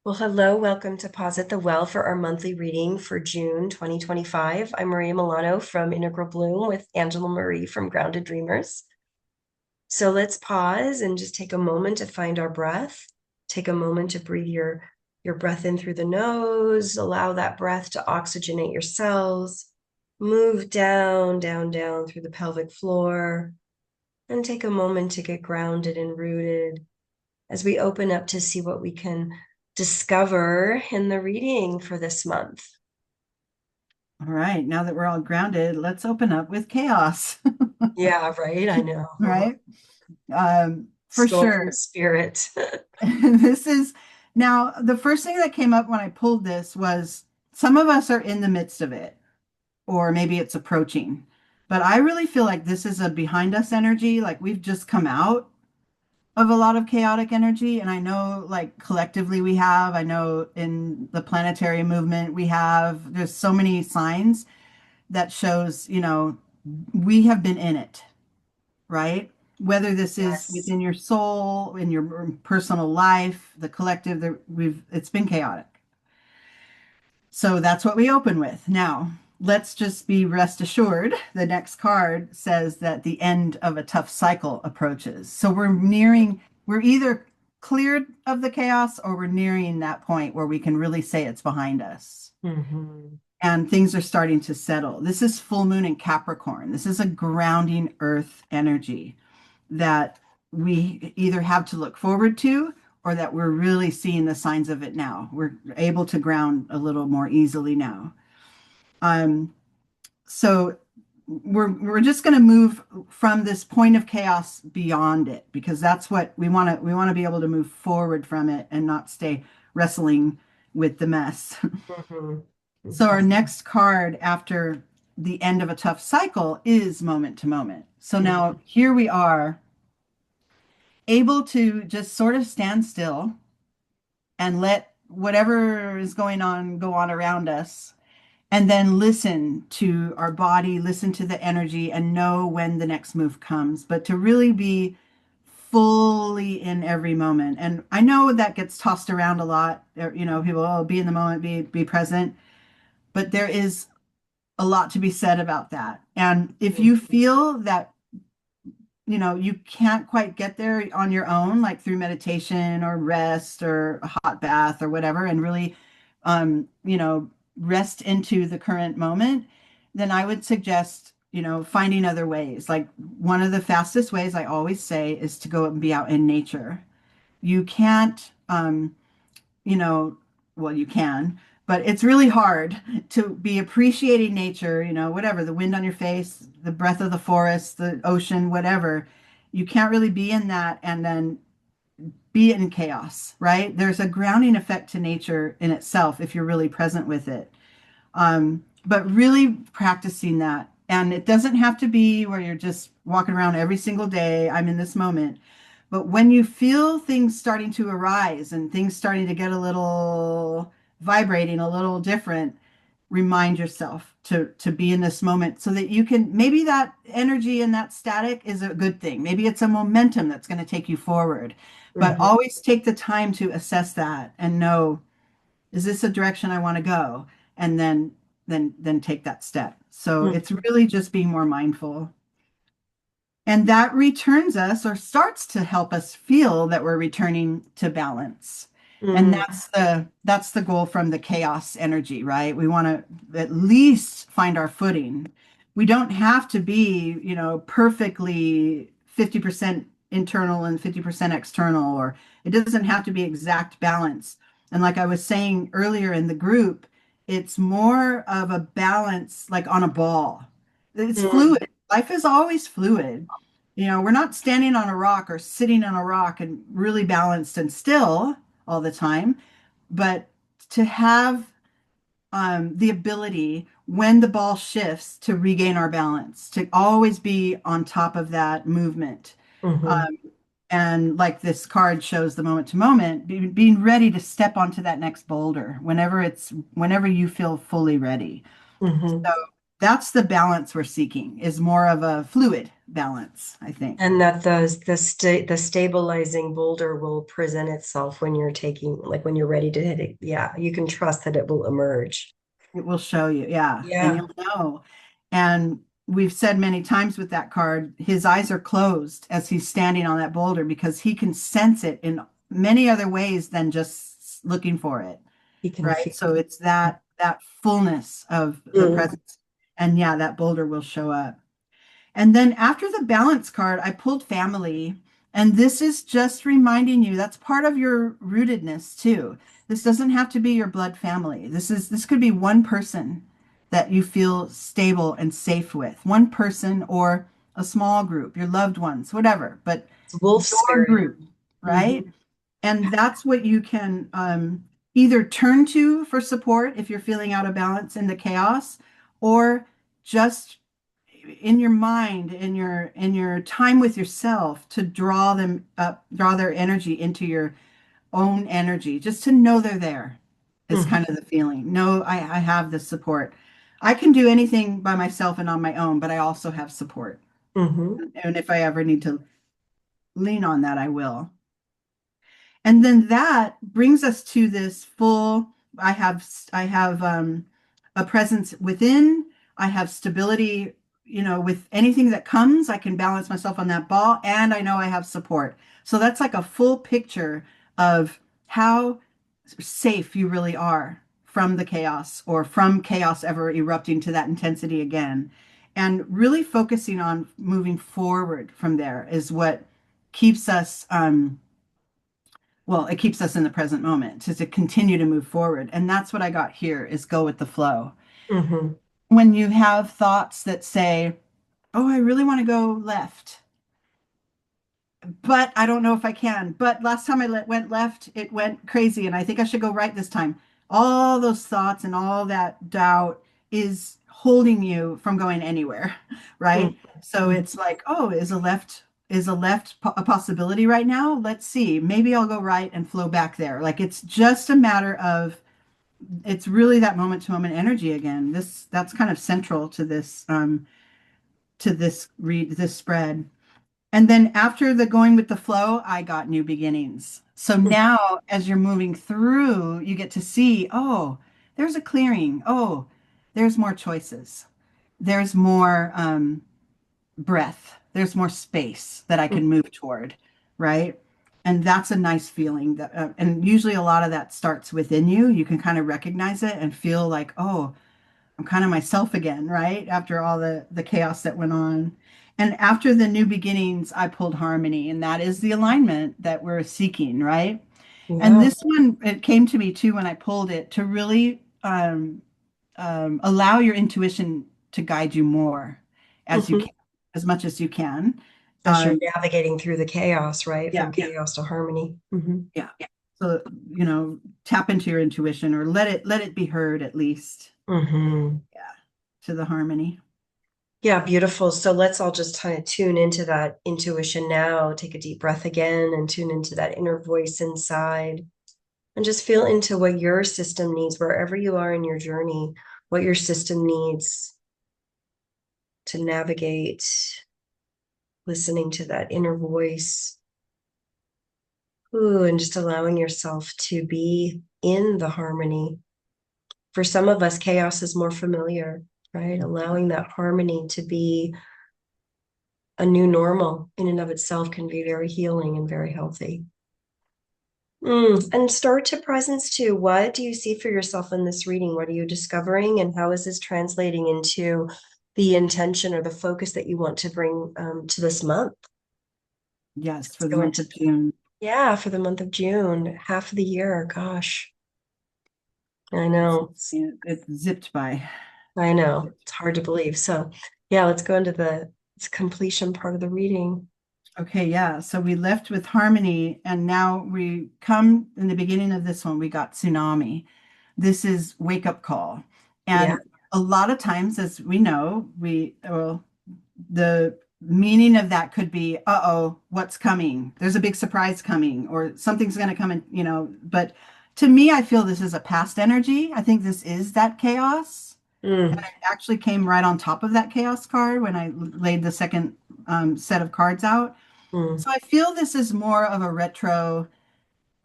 Well, hello, welcome to Posit the Well for our monthly reading for June 2025. I'm Maria Milano from Integral Bloom with Angela Marie from Grounded Dreamers. So let's pause and just take a moment to find our breath. Take a moment to breathe your breath in through the nose. Allow that breath to oxygenate your cells. Move down, down, down through the pelvic floor. And take a moment to get grounded and rooted as we open up to see what we can discover in the reading for this month. All right, now that we're all grounded, let's open up with chaos, Yeah, right. I know. right? For Sculpting sure. spirit. This is now the first thing that came up when I pulled this was some of us are in the midst of it, or maybe it's approaching. But I really feel like this is a behind us energy, like we've just come out of a lot of chaotic energy. And I know, like, collectively, I know in the planetary movement, there's so many signs that shows, we have been in it, right? Whether this is Yes. within your soul, in your personal life, the collective, it's been chaotic. So that's what we open with. Now, let's just be rest assured. The next card says that the end of a tough cycle approaches. So we're either cleared of the chaos or we're nearing that point where we can really say it's behind us Hmm. and things are starting to settle. This is full moon in Capricorn. This is a grounding earth energy that we either have to look forward to or that we're really seeing the signs of it now. We're able to ground a little more easily now. Um, so we're just going to move from this point of chaos beyond it because that's what we want to be able to move forward from it and not stay wrestling with the mess. Hmm. So Okay. our next card after the end of a tough cycle is moment to moment. So Hmm. now here we are able to just sort of stand still and let whatever is going on go on around us and then listen to our body, listen to the energy and know when the next move comes, but to really be fully in every moment. And I know that gets tossed around a lot. People, oh, be in the moment, be present. But there is a lot to be said about that. And if you feel that, you can't quite get there on your own, like through meditation or rest or a hot bath or whatever, and really, rest into the current moment, then I would suggest, finding other ways. Like one of the fastest ways I always say is to go and be out in nature. You can't, you know, well, you can, but it's really hard to be appreciating nature, whatever, the wind on your face, the breath of the forest, the ocean, whatever. You can't really be in that and then be in chaos, right? There's a grounding effect to nature in itself if you're really present with it. But really practicing that. And it doesn't have to be where you're just walking around every single day. I'm in this moment. But when you feel things starting to arise and things starting to get a little vibrating, a little different, remind yourself to be in this moment so that you can, maybe that energy and that static is a good thing. Maybe it's a momentum that's going to take you forward. But Hmm. always take the time to assess that and know, is this a direction I want to go? And then take that step. So it's really just being more mindful. And that returns us or starts to help us feel that we're returning to balance. And Hmm. that's the goal from the chaos energy, right? We want to at least find our footing. We don't have to be, perfectly 50% internal and 50% external, or it doesn't have to be exact balance. And like I was saying earlier in the group, it's more of a balance like on a ball. It's Hmm. fluid. Life is always fluid. We're not standing on a rock or sitting on a rock and really balanced and still all the time, but to have the ability when the ball shifts to regain our balance, to always be on top of that movement. Hmm. Um, and like this card shows the moment to moment, being ready to step onto that next boulder whenever you feel fully ready. Hmm. So That's the balance we're seeking, is more of a fluid balance, I think. And that the stabilizing boulder will present itself when you're taking, like when you're ready to hit it. Yeah, you can trust that it will emerge. It will show you, yeah, and Yeah, you'll know. And we've said many times with that card, his eyes are closed as he's standing on that boulder because he can sense it in many other ways than just looking for it, you can right? feel. So it's that fullness of the Mm, presence. And yeah, that boulder will show up. And then after the balance card, I pulled family. And this is just reminding you that's part of your rootedness too. This doesn't have to be your blood family. This could be one person that you feel stable and safe with. One person or a small group, your loved ones, whatever, but it's wolf your spirit. group, right? Hmm. And that's what you can either turn to for support if you're feeling out of balance in the chaos, or just in your mind, in your time with yourself, to draw them up, draw their energy into your own energy, just to know they're there is Hmm. kind of the feeling. No, I have this support. I can do anything by myself and on my own, but I also have support. Hmm. And if I ever need to lean on that, I will. And then that brings us to this full, I have a presence within, I have stability, with anything that comes, I can balance myself on that ball, and I know I have support. So that's like a full picture of how safe you really are from the chaos, or from chaos ever erupting to that intensity again. And really focusing on moving forward from there is what keeps us well, it keeps us in the present moment to continue to move forward. And that's what I got here, is go with the flow. Hmm. When you have thoughts that say, oh, I really want to go left, but I don't know if I can. But last time I went left, it went crazy, and I think I should go right this time. All those thoughts and all that doubt is holding you from going anywhere, right? So Hmm. it's like, oh, is a left a possibility right now? Let's see. Maybe I'll go right and flow back there. Like it's just a matter of, it's really that moment to moment energy again. That's kind of central to this spread. And then after the going with the flow, I got new beginnings. So now, as you're moving through, you get to see, oh, there's a clearing. Oh, there's more choices. There's more breath. There's more space that I can move toward, right? And that's a nice feeling. And usually a lot of that starts within you. You can kind of recognize it and feel like, oh, I'm kind of myself again, right? After all the chaos that went on. And after the new beginnings, I pulled harmony, and that is the alignment that we're seeking, right? And Yeah. this one, it came to me too when I pulled it, to really allow your intuition to guide you more as you Hmm. can, as much as you can. As you're Um, navigating through the chaos, right? From yeah, chaos to harmony. Hmm. yeah. So, tap into your intuition, or let it be heard at least. Hmm. Yeah, to the harmony. Yeah, beautiful. So let's all just kind of tune into that intuition now. Take a deep breath again and tune into that inner voice inside and just feel into what your system needs, wherever you are in your journey, what your system needs to navigate, listening to that inner voice. Ooh, and just allowing yourself to be in the harmony. For some of us, chaos is more familiar, right? Allowing that harmony to be a new normal in and of itself can be very healing and very healthy. And start to presence too. What do you see for yourself in this reading? What are you discovering, and how is this translating into the intention or the focus that you want to bring to this month? Yes, Let's for the go month into of June. yeah, for the month of June, half of the year. Gosh, I It's know, it's zipped by. I know, it's hard to believe. So, yeah, let's go into the completion part of the reading. Okay, yeah. So we left with harmony, and now we come in the beginning of this one, we got tsunami. This is wake up call. Yeah. And a lot of times, as we know, well, the meaning of that could be, uh-oh, what's coming? There's a big surprise coming, or something's going to come in. But to me, I feel this is a past energy. I think this is that chaos. Mm, Actually came right on top of that chaos card when I laid the second set of cards out. mm, So I feel this is more of a retro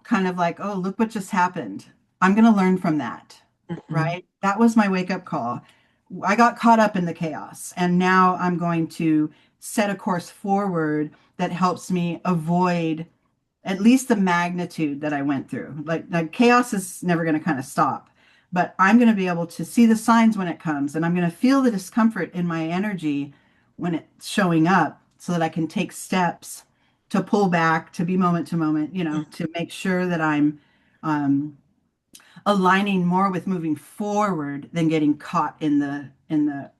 kind of like, oh, look what just happened. I'm going to learn from that, mhm, right? That was my wake up call. I got caught up in the chaos, and now I'm going to set a course forward that helps me avoid at least the magnitude that I went through. Like chaos is never going to kind of stop, but I'm going to be able to see the signs when it comes, and I'm going to feel the discomfort in my energy when it's showing up so that I can take steps to pull back, to be moment to moment, to make sure that I'm um, aligning more with moving forward than getting caught in the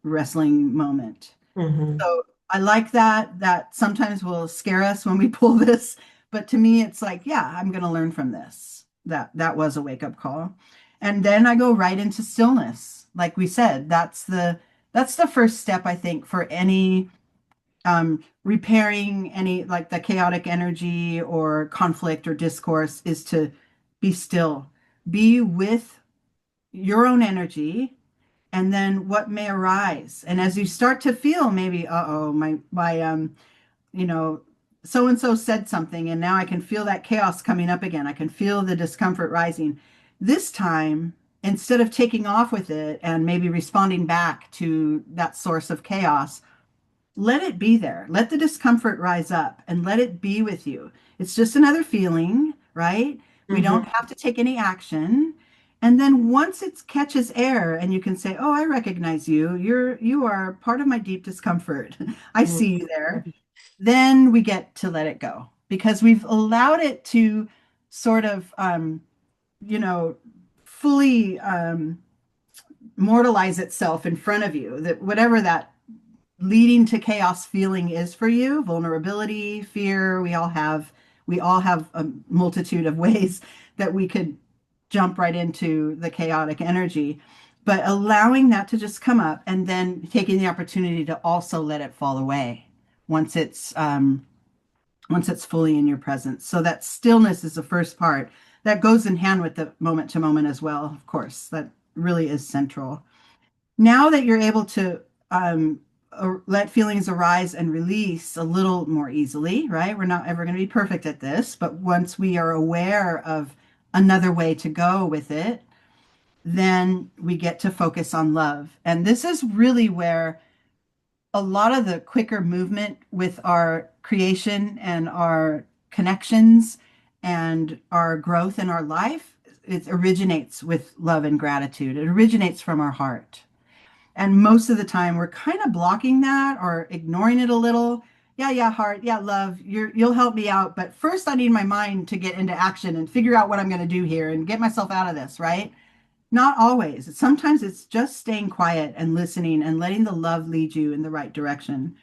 wrestling moment. mhm, So I like that. That sometimes will scare us when we pull this, but to me, it's like, yeah, I'm going to learn from this. That was a wake up call, and then I go right into stillness. Like we said, that's the first step I think for any repairing any like the chaotic energy or conflict or discourse is to be still, be with your own energy and then what may arise. And as you start to feel maybe, uh-oh, my you know, so and so said something, and now I can feel that chaos coming up again. I can feel the discomfort rising. This time, instead of taking off with it and maybe responding back to that source of chaos, let it be there. Let the discomfort rise up and let it be with you. It's just another feeling, right? We mhm, don't have to take any action. And then once it catches air and you can say, "Oh, I recognize you. You are part of my deep discomfort. I mhm, see you there." Then we get to let it go because we've allowed it to sort of you know, fully mortalize itself in front of you. That whatever that leading to chaos feeling is for you, vulnerability, fear, we all have a multitude of ways that we could jump right into the chaotic energy, but allowing that to just come up and then taking the opportunity to also let it fall away once it's fully in your presence. So that stillness is the first part that goes in hand with the moment to moment as well, of course. That really is central. Now that you're able to let feelings arise and release a little more easily, right? We're not ever going to be perfect at this, but once we are aware of another way to go with it, then we get to focus on love. And this is really where a lot of the quicker movement with our creation and our connections and our growth in our life, it originates with love and gratitude. It originates from our heart. And most of the time we're kind of blocking that or ignoring it a little. Yeah, yeah, heart. Yeah, love. You'll help me out. But first I need my mind to get into action and figure out what I'm going to do here and get myself out of this, right? Not always. Sometimes it's just staying quiet and listening and letting the love lead you in the right direction.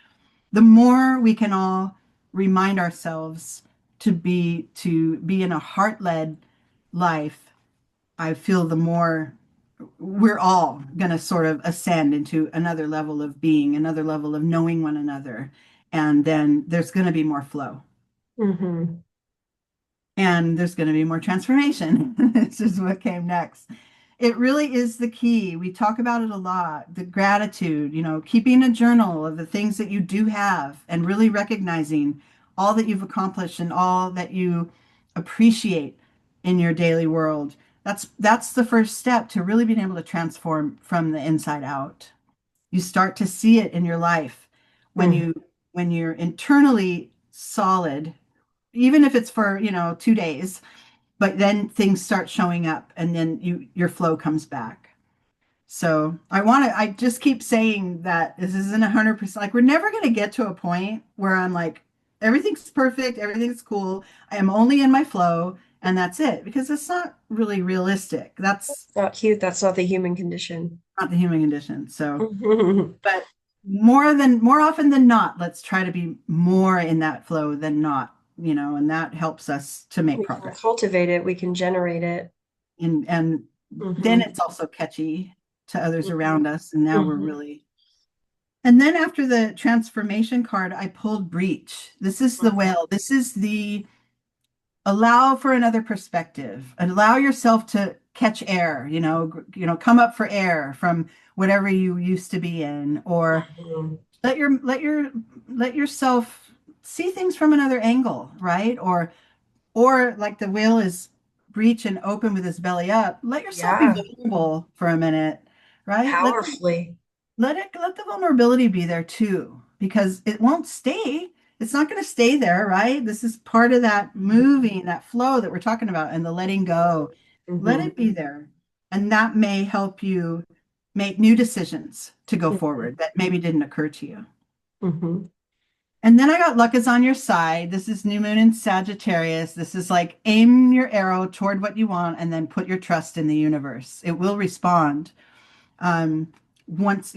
The more we can all remind ourselves to be in a heart-led life, I feel the more we're all going to sort of ascend into another level of being, another level of knowing one another. And then there's going to be more flow mhm, and there's going to be more transformation. This is what came next. It really is the key. We talk about it a lot. The gratitude, keeping a journal of the things that you do have and really recognizing all that you've accomplished and all that you appreciate in your daily world. That's the first step to really being able to transform from the inside out. You start to see it in your life when mhm, you're internally solid, even if it's for, 2 days, but then things start showing up and then your flow comes back. So I just keep saying that this isn't 100%, like we're never going to get to a point where I'm like, everything's perfect, everything's cool. I am only in my flow and that's it because it's not really realistic. That's not cute. That's not the human condition. not the human condition. So, Mhm. but more often than not, let's try to be more in that flow than not, and that helps us to make We can progress. cultivate it, we can generate it. And then Mhm, it's also catchy to others mhm, around us. And now we're mhm, really. And then after the transformation card, I pulled breach. This is the mhm, whale. This is the allow for another perspective and allow yourself to catch air, come up for air from whatever you used to be in, or Mhm. let yourself see things from another angle, right? Or like the whale is breech and open with his belly up, let yourself be Yeah, vulnerable for a minute, right? powerfully. Let the vulnerability be there too, because it won't stay. It's not going to stay there, right? This is part of that moving, that flow that we're talking about, and the letting go. Let Hmm. it be there. And that may help you make new decisions to go forward that maybe didn't occur to you. Hmm. And then I got luck is on your side. This is new moon in Sagittarius. This is like aim your arrow toward what you want and then put your trust in the universe. It will respond. um, Once,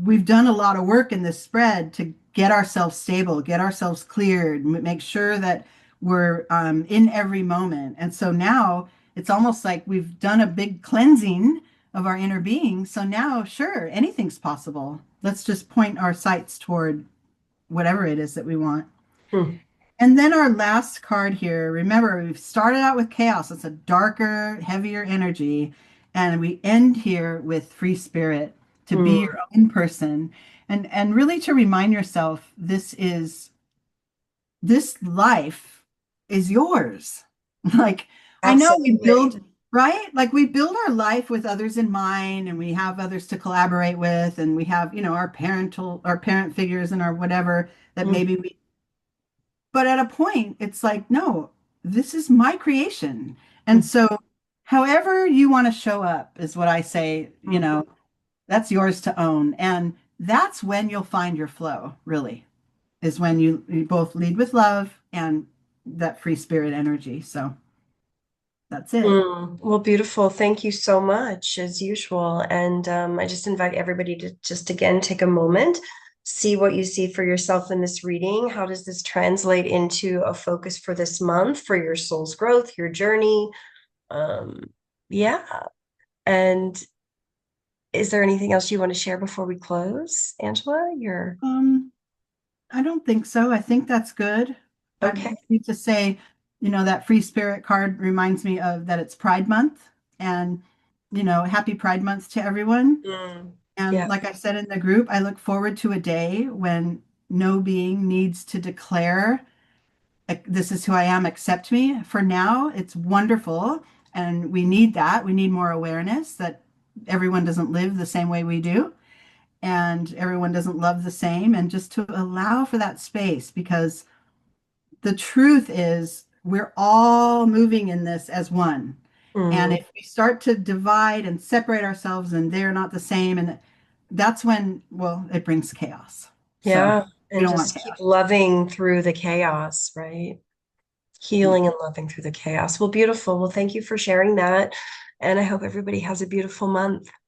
we've done a lot of work in this spread to get ourselves stable, get ourselves cleared, make sure that we're in every moment. And so now it's almost like we've done a big cleansing of our inner being. So now, sure, anything's possible. Let's just point our sights toward whatever it is that we want. Hmm. And then our last card here, remember, we've started out with chaos. It's a darker, heavier energy. And we end here with free spirit to be Hmm. your own person. And really to remind yourself this life is yours. Like I know we Absolutely. build, right? Like we build our life with others in mind and we have others to collaborate with and we have, our parent figures and our whatever that Hmm. maybe we but at a point, it's like, no, this is my creation. And so, however you want to show up is what I say, Hmm. that's yours to own. And that's when you'll find your flow, really, is when you both lead with love and that free spirit energy. So that's it. Well, beautiful. Thank you so much, as usual. And I just invite everybody to just again take a moment, see what you see for yourself in this reading. How does this translate into a focus for this month for your soul's growth, your journey? Um, yeah. And is there anything else you want to share before we close, Angela? You're Um, I don't think so. I think that's good. I okay. need to say, that free spirit card reminds me of that it's Pride Month and, happy Pride Month to everyone. And Yeah. like I said in the group, I look forward to a day when no being needs to declare, this is who I am, accept me. For now, it's wonderful. And we need that. We need more awareness that everyone doesn't live the same way we do and everyone doesn't love the same. And just to allow for that space because the truth is we're all moving in this as one. And Mm. if we start to divide and separate ourselves and they're not the same, and that's when, well, it brings chaos. So Yeah. we And don't want just keep chaos. loving through the chaos, right? Healing and loving through the chaos. Well, beautiful. Well, thank you for sharing that. And I hope everybody has a beautiful month.